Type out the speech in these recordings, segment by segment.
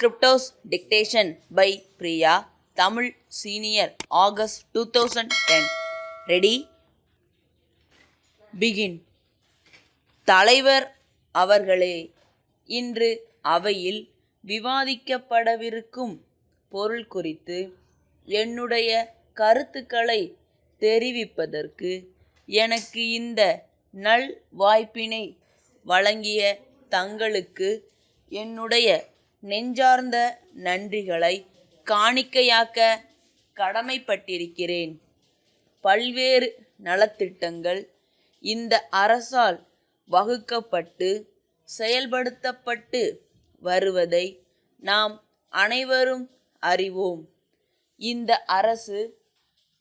Scriptos Dictation by Priya. Tamil Senior August 2010. Ready? Begin. தலைவர் அவர்களே, இன்று அவையில் விவாதிக்கப்படவிருக்கும் பொருள் குறித்து என்னுடைய கருத்துக்களை தெரிவிப்பதற்கு எனக்கு இந்த நல் வாய்ப்பினை வழங்கிய தங்களுக்கு என்னுடைய நெஞ்சார்ந்த நன்றிகளை காணிக்கையாக்க கடமைப்பட்டிருக்கிறேன். பல்வேறு நலத்திட்டங்கள் இந்த அரசால் வகுக்கப்பட்டு செயல்படுத்தப்பட்டு வருவதை நாம் அனைவரும் அறிவோம். இந்த அரசு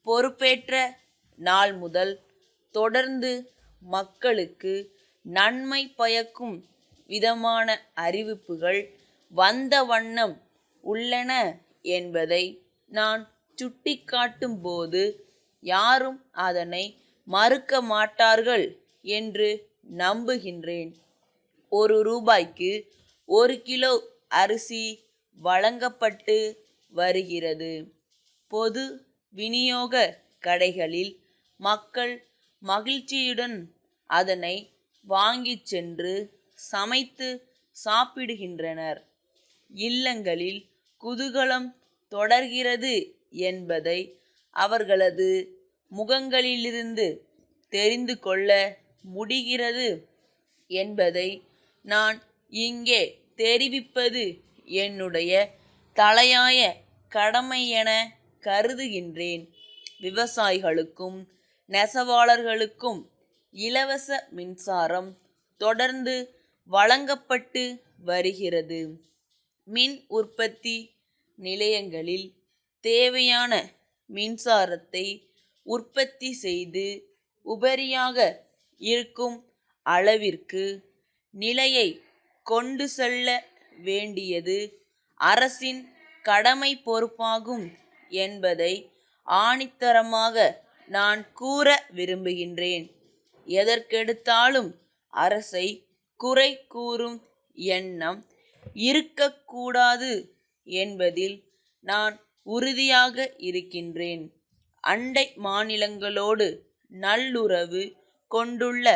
பொறுப்பேற்ற நாள் முதல் தொடர்ந்து மக்களுக்கு நன்மை பயக்கும் விதமான அறிவிப்புகள் வந்த வண்ணம் உள்ளன என்பதை நான் சுட்டிக்காட்டும் போது யாரும் அதனை மறுக்க மாட்டார்கள் என்று நம்புகின்றேன். ரூபாய்க்கு 1 கிலோ அரிசி வழங்கப்பட்டு வருகிறது. பொது விநியோக கடைகளில் மக்கள் மகிழ்ச்சியுடன் அதனை வாங்கிச் சென்று சமைத்து சாப்பிடுகின்றனர். இல்லங்களில் குதூகலம் தொடர்கிறது என்பதை அவர்களது முகங்களிலிருந்து தெரிந்து கொள்ள முடிகிறது என்பதை நான் இங்கே தெரிவிப்பது என்னுடைய தலையாய கடமை என கருதுகின்றேன். விவசாயிகளுக்கும் நெசவாளர்களுக்கும் இலவச மின்சாரம் தொடர்ந்து வழங்கப்பட்டு வருகிறது. மின் உற்பத்தி நிலையங்களில் தேவையான மின்சாரத்தை உற்பத்தி செய்து உபரியாக இருக்கும் அளவிற்கு நிலையை கொண்டு செல்ல வேண்டியது அரசின் கடமை பொறுப்பாகும் என்பதை ஆணித்தரமாக நான் கூற விரும்புகின்றேன். எதற்கெடுத்தாலும் அரசை குறை கூறும் எண்ணம் இருக்கக்கூடாது என்பதில் நான் உறுதியாக இருக்கின்றேன். அண்டை மாநிலங்களோடு நல்லுறவு கொண்டுள்ள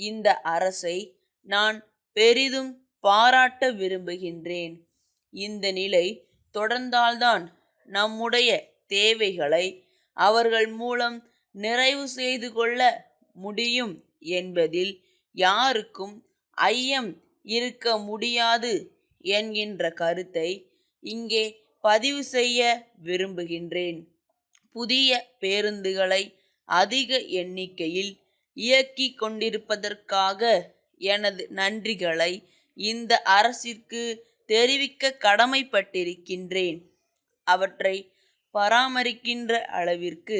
இந்த அரசை நான் பெரிதும் பாராட்ட விரும்புகின்றேன். இந்த நிலை தொடர்ந்தால்தான் நம்முடைய தேவைகளை அவர்கள் மூலம் நிறைவு செய்து கொள்ள முடியும் என்பதில் யாருக்கும் ஐயம் இருக்க முடியாது என்கின்ற கருத்தை இங்கே பதிவு செய்ய விரும்புகின்றேன். புதிய பேருந்துகளை அதிக எண்ணிக்கையில் இயக்கி கொண்டிருப்பதற்காக எனது நன்றிகளை இந்த அரசிற்கு தெரிவிக்க கடமைப்பட்டிருக்கின்றேன். அவற்றை பராமரிக்கின்ற அளவிற்கு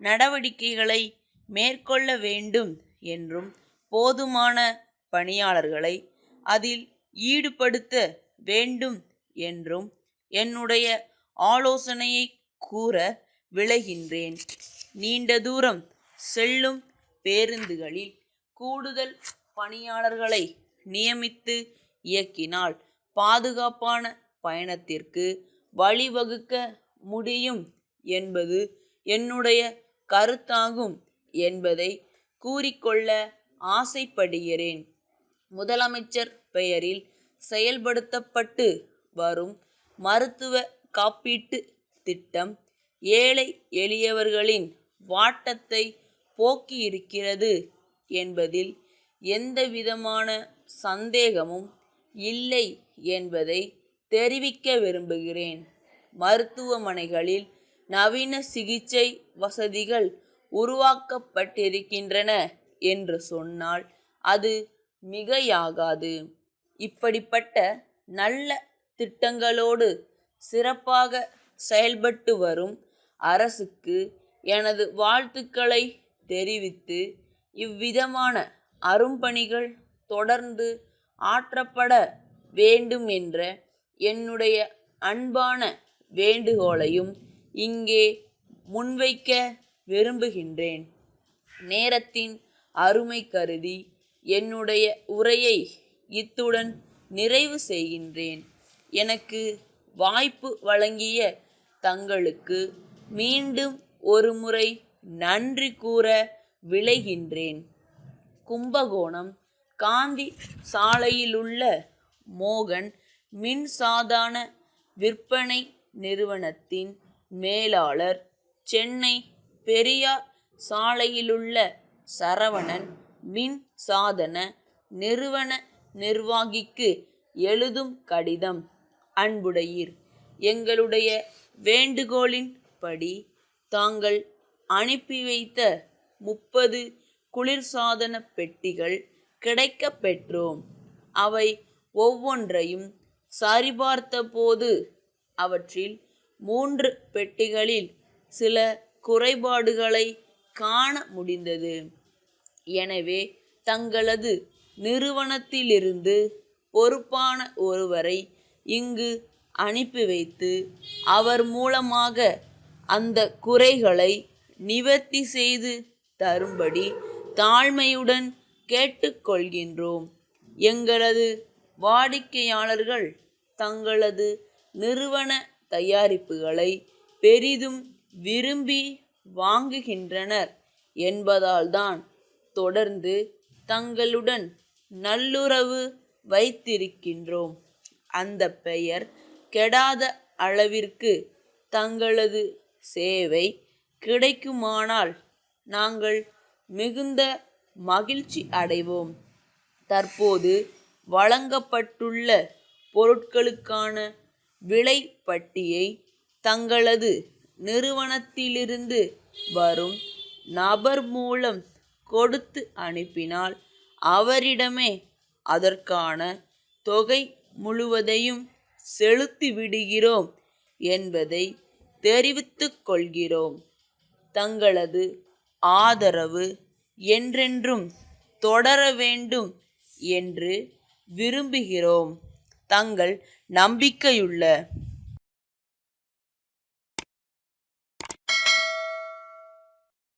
நடவடிக்கைகளை மேற்கொள்ள வேண்டும் என்றும் போதுமான பணியாளர்களை அதில் ஈடுபடுத்த வேண்டும் என்றும் என்னுடைய ஆலோசனையை கூற விளைகின்றேன். நீண்ட தூரம் செல்லும் பேருந்துகளில் கூடுதல் பணியாளர்களை நியமித்து இயக்கினால் பாதுகாப்பான பயணத்திற்கு வழிவகுக்க முடியும் என்பது என்னுடைய கருத்தாகும் என்பதை கூறிக்கொள்ள ஆசைப்படுகிறேன். முதலமைச்சர் பெயரில் செயல்படுத்தப்பட்டு வரும் மருத்துவ காப்பீட்டு திட்டம் ஏழை எளியவர்களின் வாட்டத்தை போக்கியிருக்கிறது என்பதில் எந்தவிதமான சந்தேகமும் இல்லை என்பதை தெரிவிக்க விரும்புகிறேன். மருத்துவமனைகளில் நவீன சிகிச்சை வசதிகள் உருவாக்கப்பட்டிருக்கின்றன என்று சொன்னால் அது மிகையாகாது. இப்படிப்பட்ட நல்ல திட்டங்களோடு சிறப்பாக செயல்பட்டு வரும் அரசுக்கு எனது வாழ்த்துக்களை தெரிவித்து இவ்விதமான அரும்பணிகள் தொடர்ந்து ஆற்றப்பட வேண்டும் என்ற என்னுடைய அன்பான வேண்டுகோளையும் இங்கே முன்வைக்க விரும்புகின்றேன். நேரத்தின் அருமை கருதி என்னுடைய உரையை இத்துடன் நிறைவு செய்கின்றேன். எனக்கு வாய்ப்பு வழங்கிய தங்களுக்கு மீண்டும் ஒருமுறை நன்றி கூற விளைகின்றேன். கும்பகோணம் காந்தி சாலையிலுள்ள மோகன் மின்சாதன விற்பனை நிறுவனத்தின் மேலாளர், சென்னை பெரியார் சாலையிலுள்ள சரவணன் மின் சாதன நிறுவன நிர்வாகிக்கு எழுதும் கடிதம். அன்புடையீர், எங்களுடைய வேண்டுகோளின் படி தாங்கள் அனுப்பி வைத்த 30 குளிர்சாதன பெட்டிகள் கிடைக்கப் பெற்றோம். அவை ஒவ்வொன்றையும் சரிபார்த்த போது அவற்றில் 3 பெட்டிகளில் சில குறைபாடுகளை காண முடிந்தது. எனவே தங்களது நிறுவனத்திலிருந்து பொறுப்பான ஒருவரை இங்கு அனுப்பி வைத்து அவர் மூலமாக அந்த குறைகளை நிவர்த்தி செய்து தரும்படி தாழ்மையுடன் கேட்டுக்கொள்கின்றோம். எங்களது வாடிக்கையாளர்கள் தங்களது நிறுவன தயாரிப்புகளை பெரிதும் விரும்பி வாங்குகின்றனர் என்பதால்தான் தொடர்ந்து தங்களுடன் நல்லுறவு வைத்திருக்கின்றோம். அந்த பெயர் கெடாத அளவிற்கு தங்களது சேவை கிடைக்குமானால் நாங்கள் மிகுந்த மகிழ்ச்சி அடைவோம். தற்போது வழங்கப்பட்டுள்ள பொருட்களுக்கான விலை பட்டியை தங்களது நிறுவனத்திலிருந்து வரும் நபர் மூலம் கொடுத்து அனுப்பினால் அவரிடமே அதற்கான தொகை முழுவதையும் செலுத்தி விடுகிறோம் என்பதை தெரிவித்துக் கொள்கிறோம். தங்களது ஆதரவு என்றென்றும் தொடர வேண்டும் என்று விரும்புகிறோம். தங்கள் நம்பிக்கையுள்ள